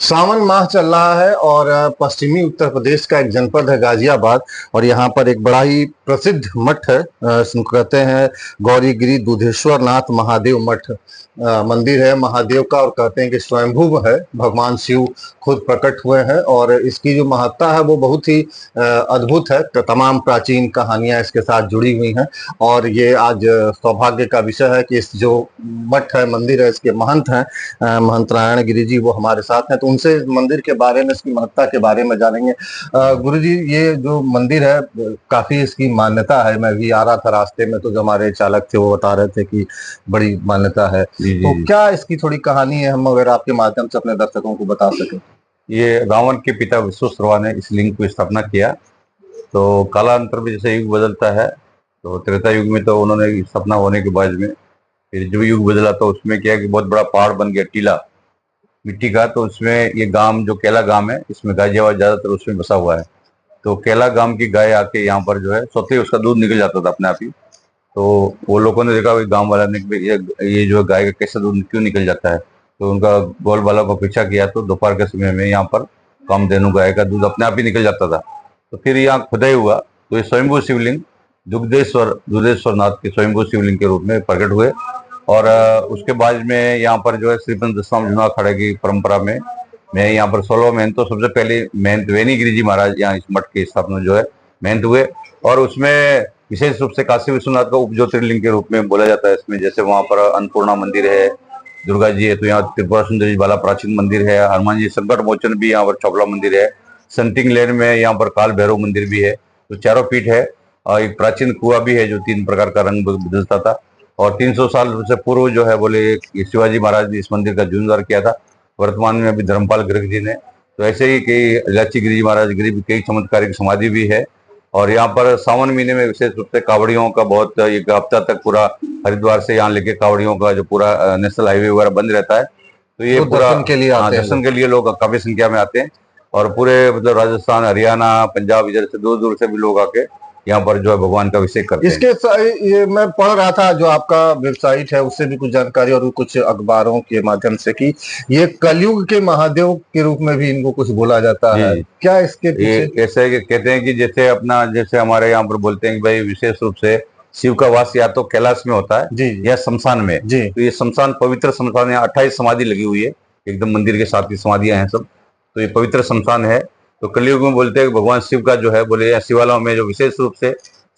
सावन माह चल रहा है और पश्चिमी उत्तर प्रदेश का एक जनपद है गाजियाबाद। और यहाँ पर एक बड़ा ही प्रसिद्ध मठ है, इसको कहते हैं गौरीगिरी दुधेश्वर नाथ महादेव मठ। मंदिर है महादेव का, और कहते हैं कि स्वयंभू है, भगवान शिव खुद प्रकट हुए हैं। और इसकी जो महत्ता है वो बहुत ही अद्भुत है। तो तमाम प्राचीन कहानियां इसके साथ जुड़ी हुई हैं। और ये आज सौभाग्य का विषय है कि इस जो मठ है, मंदिर है, इसके महंत हैं महंत नारायण गिरी जी, वो हमारे साथ हैं। तो उनसे मंदिर के बारे में, इसकी महत्ता के बारे में जानेंगे। गुरु जी, ये जो मंदिर है काफी इसकी मान्यता है। मैं भी आ रहा था रास्ते में, तो जो हमारे चालक थे वो बता रहे थे कि बड़ी मान्यता है। तो क्या इसकी थोड़ी कहानी है, हम अगर आपके माध्यम से अपने दर्शकों को बता सकें। ये रावण के पिता विश्वश्रवा ने इस लिंग की स्थापना किया। तो कालांतर में जैसे युग बदलता है, तो त्रेता युग में तो उन्होंने स्थापना होने के बाद में फिर जो युग बदला तो उसमें क्या है कि बहुत बड़ा पहाड़ बन गया, टीला मिट्टी का। तो उसमें ये गांव जो कैला गांव है, इसमें गाजियाबाद ज्यादातर उसमें बसा हुआ है। तो कैला गांव की गाय आके यहाँ पर जो है सोते उसका दूध निकल जाता था अपने आप ही। तो वो लोगों ने देखा, गांव वाला ने ये जो गाय का कैसा दूध क्यों निकल जाता है। तो उनका गोल वाला को पीछा किया, तो दोपहर के समय में यहाँ पर कामधेनु गाय का दूध अपने आप ही निकल जाता था। तो फिर यहाँ खुदाई हुआ, तो ये स्वयंभू शिवलिंग दुधेश्वर नाथ के स्वयंभू शिवलिंग के रूप में प्रकट हुए। और उसके बाद में यहाँ पर जो है श्रीपंत दशनाम जुना अखाड़े की परंपरा में मैं यहाँ पर 16 महंत, तो सबसे पहले महंत वेनी गिरी जी महाराज यहाँ इस मठ की स्थापना जो है महंत हुए। और उसमें विशेष रूप से काशी विश्वनाथ का उप ज्योतिर्लिंग के रूप में बोला जाता है इसमें। जैसे वहां पर अन्नपूर्णा मंदिर है, दुर्गा जी है, तो यहाँ त्रिपुरा सुंदरी वाला प्राचीन मंदिर है, हनुमान जी संकट मोचन भी यहाँ पर चौपला मंदिर है, संटिंग लेन में यहाँ पर काल भैरव मंदिर भी है। तो चारों पीठ है। और एक प्राचीन कुआ भी है जो 3 प्रकार का रंग बदलता था। और 300 साल से पूर्व जो है बोले शिवाजी महाराज ने इस मंदिर का जीर्णोद्धार किया था। वर्तमान में अभी धर्मपाल गर्ग जी ने। तो ऐसे ही कई इलाची गिरी जी महाराज गिरी कई चमत्कारिक समाधि भी है। और यहाँ पर सावन महीने में विशेष रूप से कावड़ियों का बहुत एक हफ्ता तक पूरा हरिद्वार से यहाँ लेके कावड़ियों का जो पूरा नेशनल हाईवे वगैरह बंद रहता है। तो ये पूरा दर्शन के लिए आते हैं, दर्शन के लिए लोग काफी संख्या में आते हैं। और पूरे मतलब राजस्थान, हरियाणा, पंजाब, इधर से दूर दूर से भी लोग आके यहाँ पर जो है भगवान का अभिषेक करते हैं। इसके ये मैं पढ़ रहा था, जो आपका वेबसाइट है उससे भी कुछ जानकारी और कुछ अखबारों के माध्यम से, कि ये कलयुग के महादेव के रूप में भी इनको कुछ बोला जाता है। क्या इसके पीछे ऐसे कहते हैं कि जैसे हमारे यहाँ पर बोलते हैं कि भाई विशेष रूप से शिव का वास या तो कैलाश में होता है या शमशान में। तो ये शमशान पवित्र शमशान है, 28 समाधि लगी हुई है एकदम मंदिर के साथ ही समाधियां हैं सब। तो ये पवित्र शमशान है। तो कलयुग में बोलते हैं कि भगवान शिव का जो है बोले शिवालयों में जो विशेष रूप से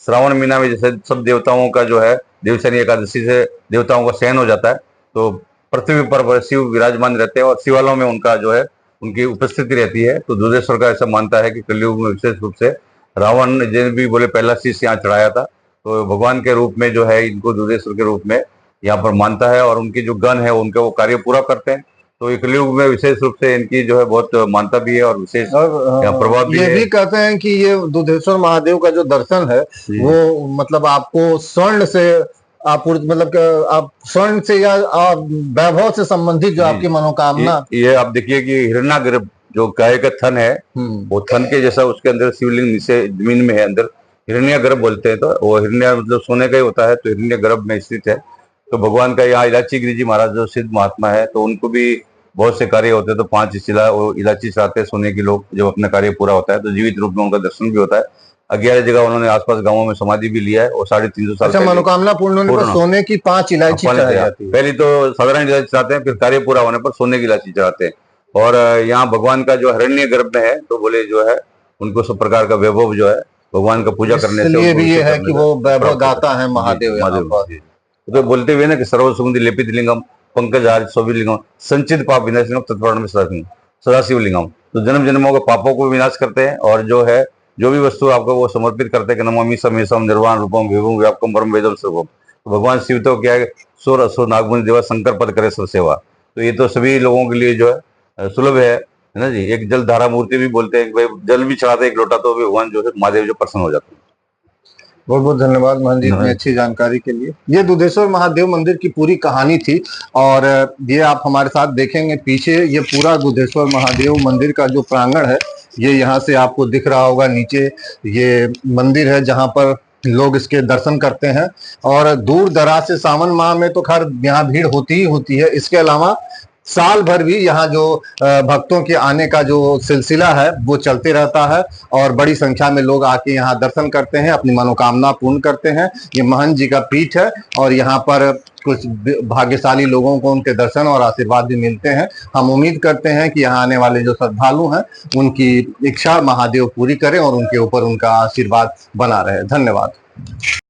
श्रावण महीना में जैसे सब देवताओं का जो है देवशनी एकादशी से देवताओं का शयन हो जाता है, तो पृथ्वी पर शिव विराजमान रहते हैं और शिवालयों में उनका जो है उनकी उपस्थिति रहती है। तो दुधेश्वर का ऐसा मानता है कि कलयुग में विशेष रूप से रावण ने भी बोले पहला शीश यहाँ चढ़ाया था, तो भगवान के रूप में जो है इनको दुधेश्वर के रूप में यहाँ पर मानता है। और उनके जो गण है उनके वो कार्य पूरा करते हैं। तो ये कलयुग में विशेष रूप से इनकी जो है बहुत मान्यता भी है और विशेष प्रभाव भी ये है। भी कहते हैं कि ये दुधेश्वर महादेव का जो दर्शन है वो मतलब आपको स्वर्ण से आप मतलब आप स्वर्ण से या वैभव से संबंधित जो आपकी मनोकामना, ये आप देखिए कि हिरण्यगर्भ जो गाय का थन है वो थन के जैसा उसके अंदर शिवलिंग नीचे जमीन में है, अंदर हिरण्यगर्भ बोलते हैं। तो वो हिरण्य मतलब सोने का ही होता है, तो हिरण्यगर्भ में स्थित है। तो भगवान का यहाँ इलाची गिरी जी महाराज जो सिद्ध महात्मा है, तो उनको भी बहुत से कार्य होते हैं। तो 5 इलाची चढ़ाते हैं सोने की लोग, जब अपना कार्य पूरा होता है तो जीवित रूप में उनका दर्शन भी होता है। 11 जगह उन्होंने आसपास गांवों में समाधि भी लिया है और 350 साल मनोकामना पूर्ण होने पर सोने की 5 इलायची चढ़ाई जाती है। पहले तो साधारण इलायची चढ़ाते हैं, फिर कार्य पूरा होने पर सोने की इलायची चढ़ाते हैं। और यहाँ भगवान का जो हिरण्य गर्भ में है, तो बोले जो है उनको सब प्रकार का वैभव जो है भगवान का पूजा करने से भी ये है कि वो वैभव दाता है महादेव। तो बोलते हुए ना कि सर्व सुगंधि लेपित लिंगम पंकज आर्य शोभिलिंगम संचित पाप विनाश तत्वर्ण सदाशिव लिंगम। तो जन्म जन्मों के पापों को विनाश करते हैं और जो है जो भी वस्तु आपको वो समर्पित करते हैं कि नमामि समेशम निर्वाण रूपम विभुम व्यापकम परम वेदम सर्वम। तो भगवान शिव तो क्या है, सुर असुर नागमुनि देवा शंकर पद करे सब सेवा। तो ये तो सभी लोगों के लिए जो है सुलभ है ना जी। एक जल धारा मूर्ति भी बोलते हैं कि भाई जल भी चढ़ाते एक लोटा तो भगवान जो है महादेव जो प्रसन्न हो जाते हैं। बहुत बहुत धन्यवाद महंत जी इतनी अच्छी जानकारी के लिए। ये दुधेश्वर महादेव मंदिर की पूरी कहानी थी और ये आप हमारे साथ देखेंगे पीछे, ये पूरा दुधेश्वर महादेव मंदिर का जो प्रांगण है ये यहाँ से आपको दिख रहा होगा। नीचे ये मंदिर है जहाँ पर लोग इसके दर्शन करते हैं और दूर दराज से सावन माह में तो खैर यहाँ भीड़ होती ही होती है। इसके अलावा साल भर भी यहाँ जो भक्तों के आने का जो सिलसिला है वो चलते रहता है और बड़ी संख्या में लोग आके यहाँ दर्शन करते हैं, अपनी मनोकामना पूर्ण करते हैं। ये महंत जी का पीठ है और यहाँ पर कुछ भाग्यशाली लोगों को उनके दर्शन और आशीर्वाद भी मिलते हैं। हम उम्मीद करते हैं कि यहाँ आने वाले जो श्रद्धालु हैं उनकी इच्छा महादेव पूरी करें और उनके ऊपर उनका आशीर्वाद बना रहे। धन्यवाद।